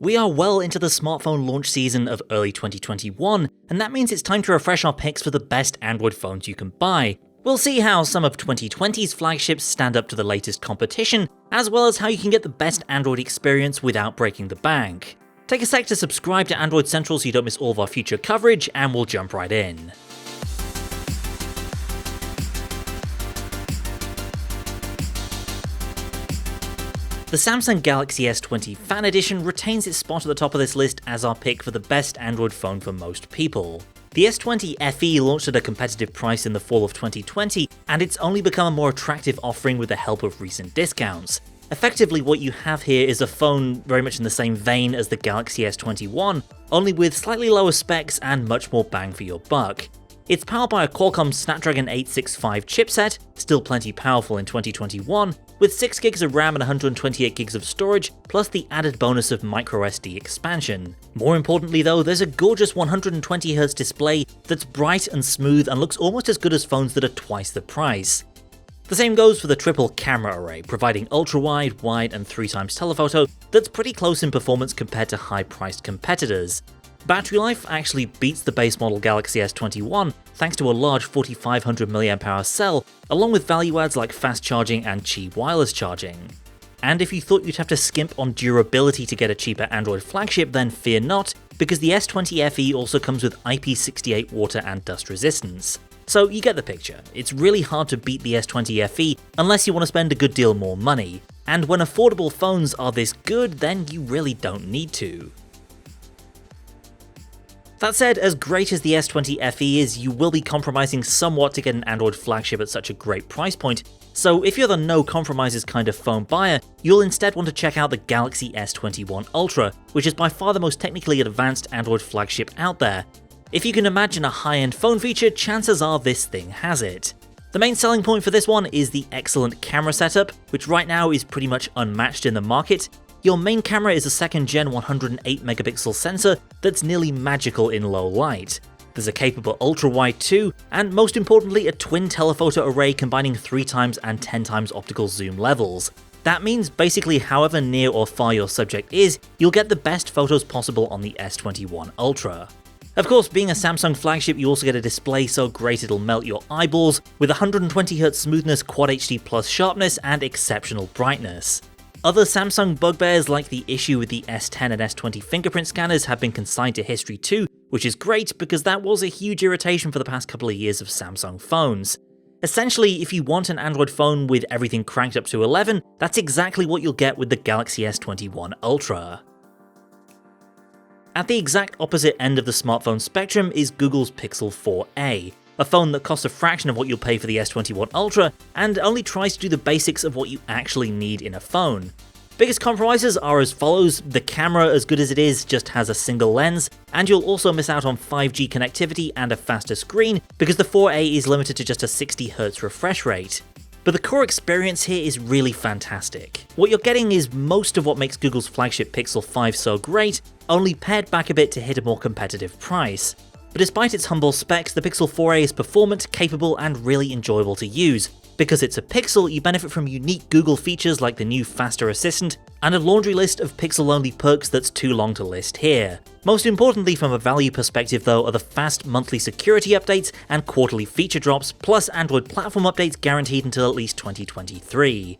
We are well into the smartphone launch season of early 2021, and that means it's time to refresh our picks for the best Android phones you can buy. We'll see how some of 2020's flagships stand up to the latest competition, as well as how you can get the best Android experience without breaking the bank. Take a sec to subscribe to Android Central so you don't miss all of our future coverage, and we'll jump right in. The Samsung Galaxy S20 Fan Edition retains its spot at the top of this list as our pick for the best Android phone for most people. The S20 FE launched at a competitive price in the fall of 2020, and it's only become a more attractive offering with the help of recent discounts. Effectively, what you have here is a phone very much in the same vein as the Galaxy S21, only with slightly lower specs and much more bang for your buck. It's powered by a Qualcomm Snapdragon 865 chipset, still plenty powerful in 2021, with 6GB of RAM and 128GB of storage, plus the added bonus of microSD expansion. More importantly though, there's a gorgeous 120Hz display that's bright and smooth and looks almost as good as phones that are twice the price. The same goes for the triple camera array, providing ultra-wide, wide and 3x telephoto that's pretty close in performance compared to high-priced competitors. Battery life actually beats the base model Galaxy S21 thanks to a large 4500 mAh cell, along with value adds like fast charging and Qi wireless charging. And if you thought you'd have to skimp on durability to get a cheaper Android flagship, then fear not, because the S20 FE also comes with IP68 water and dust resistance. So you get the picture, it's really hard to beat the S20 FE unless you want to spend a good deal more money, and when affordable phones are this good, then you really don't need to. That said, as great as the S20 FE is, you will be compromising somewhat to get an Android flagship at such a great price point, so if you're the no compromises kind of phone buyer, you'll instead want to check out the Galaxy S21 Ultra, which is by far the most technically advanced Android flagship out there. If you can imagine a high-end phone feature, chances are this thing has it. The main selling point for this one is the excellent camera setup, which right now is pretty much unmatched in the market. Your main camera is a second-gen 108MP sensor that's nearly magical in low light. There's a capable ultra-wide too, and most importantly a twin telephoto array combining 3x and 10x optical zoom levels. That means basically however near or far your subject is, you'll get the best photos possible on the S21 Ultra. Of course, being a Samsung flagship, you also get a display so great it'll melt your eyeballs, with 120Hz smoothness, Quad HD Plus sharpness, and exceptional brightness. Other Samsung bugbears like the issue with the S10 and S20 fingerprint scanners have been consigned to history too, which is great because that was a huge irritation for the past couple of years of Samsung phones. Essentially, if you want an Android phone with everything cranked up to 11, that's exactly what you'll get with the Galaxy S21 Ultra. At the exact opposite end of the smartphone spectrum is Google's Pixel 4a, a phone that costs a fraction of what you'll pay for the S21 Ultra and only tries to do the basics of what you actually need in a phone. Biggest compromises are as follows: the camera, as good as it is, just has a single lens, and you'll also miss out on 5G connectivity and a faster screen because the 4a is limited to just a 60Hz refresh rate. But the core experience here is really fantastic. What you're getting is most of what makes Google's flagship Pixel 5 so great, only pared back a bit to hit a more competitive price. But despite its humble specs, the Pixel 4a is performant, capable, and really enjoyable to use. Because it's a Pixel, you benefit from unique Google features like the new Faster Assistant, and a laundry list of Pixel-only perks that's too long to list here. Most importantly from a value perspective though are the fast monthly security updates and quarterly feature drops, plus Android platform updates guaranteed until at least 2023.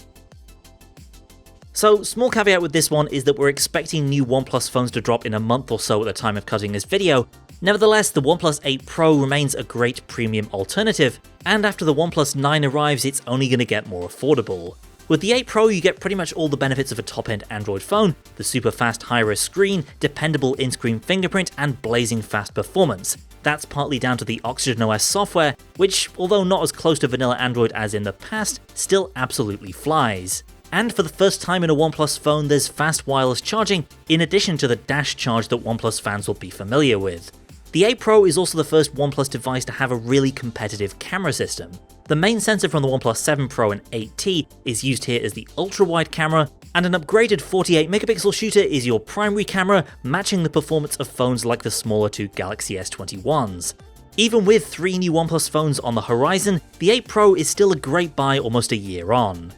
So, small caveat with this one is that we're expecting new OnePlus phones to drop in a month or so at the time of cutting this video. Nevertheless, the OnePlus 8 Pro remains a great premium alternative, and after the OnePlus 9 arrives, it's only going to get more affordable. With the 8 Pro, you get pretty much all the benefits of a top-end Android phone: the super fast high-res screen, dependable in-screen fingerprint, and blazing fast performance. That's partly down to the OxygenOS software, which, although not as close to vanilla Android as in the past, still absolutely flies. And for the first time in a OnePlus phone, there's fast wireless charging, in addition to the dash charge that OnePlus fans will be familiar with. The 8 Pro is also the first OnePlus device to have a really competitive camera system. The main sensor from the OnePlus 7 Pro and 8T is used here as the ultra-wide camera, and an upgraded 48MP shooter is your primary camera, matching the performance of phones like the smaller two Galaxy S21s. Even with 3 new OnePlus phones on the horizon, the 8 Pro is still a great buy almost a year on.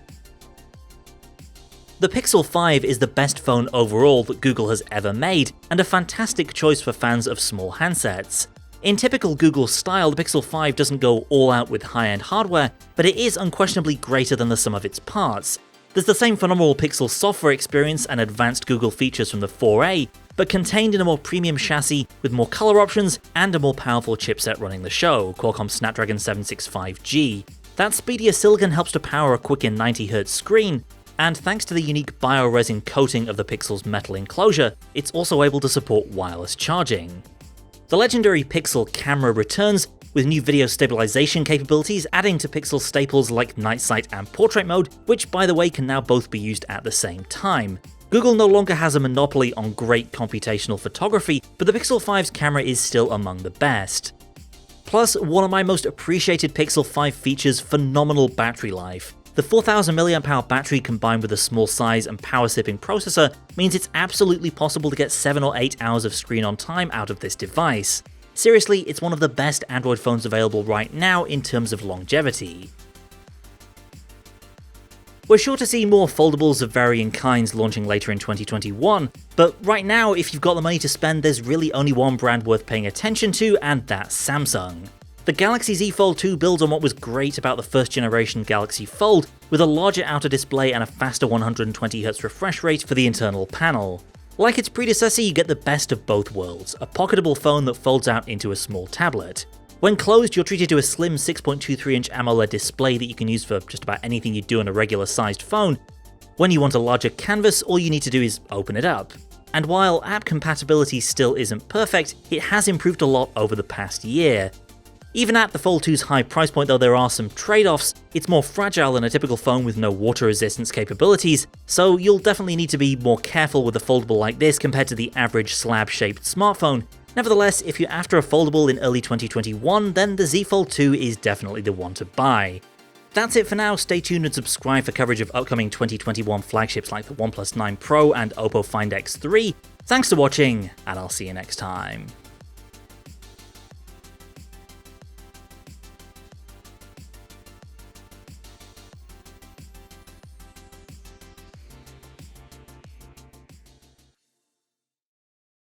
The Pixel 5 is the best phone overall that Google has ever made, and a fantastic choice for fans of small handsets. In typical Google style, the Pixel 5 doesn't go all out with high-end hardware, but it is unquestionably greater than the sum of its parts. There's the same phenomenal Pixel software experience and advanced Google features from the 4a, but contained in a more premium chassis with more color options and a more powerful chipset running the show, Qualcomm Snapdragon 765G. That speedier silicon helps to power a quicker 90Hz screen, and thanks to the unique bioresin coating of the Pixel's metal enclosure, it's also able to support wireless charging. The legendary Pixel camera returns, with new video stabilization capabilities adding to Pixel staples like night sight and portrait mode, which by the way can now both be used at the same time. Google no longer has a monopoly on great computational photography, but the Pixel 5's camera is still among the best. Plus, one of my most appreciated Pixel 5 features phenomenal battery life. The 4000 mAh battery combined with a small size and power-sipping processor means it's absolutely possible to get 7 or 8 hours of screen on time out of this device. Seriously, it's one of the best Android phones available right now in terms of longevity. We're sure to see more foldables of varying kinds launching later in 2021, but right now, if you've got the money to spend, there's really only one brand worth paying attention to, and that's Samsung. The Galaxy Z Fold 2 builds on what was great about the first generation Galaxy Fold, with a larger outer display and a faster 120Hz refresh rate for the internal panel. Like its predecessor, you get the best of both worlds, a pocketable phone that folds out into a small tablet. When closed, you're treated to a slim 6.23-inch AMOLED display that you can use for just about anything you do on a regular sized phone. When you want a larger canvas, all you need to do is open it up. And while app compatibility still isn't perfect, it has improved a lot over the past year. Even at the Fold 2's high price point though, there are some trade-offs. It's more fragile than a typical phone with no water resistance capabilities, so you'll definitely need to be more careful with a foldable like this compared to the average slab-shaped smartphone. Nevertheless, if you're after a foldable in early 2021, then the Z Fold 2 is definitely the one to buy. That's it for now. Stay tuned and subscribe for coverage of upcoming 2021 flagships like the OnePlus 9 Pro and Oppo Find X3. Thanks for watching, and I'll see you next time.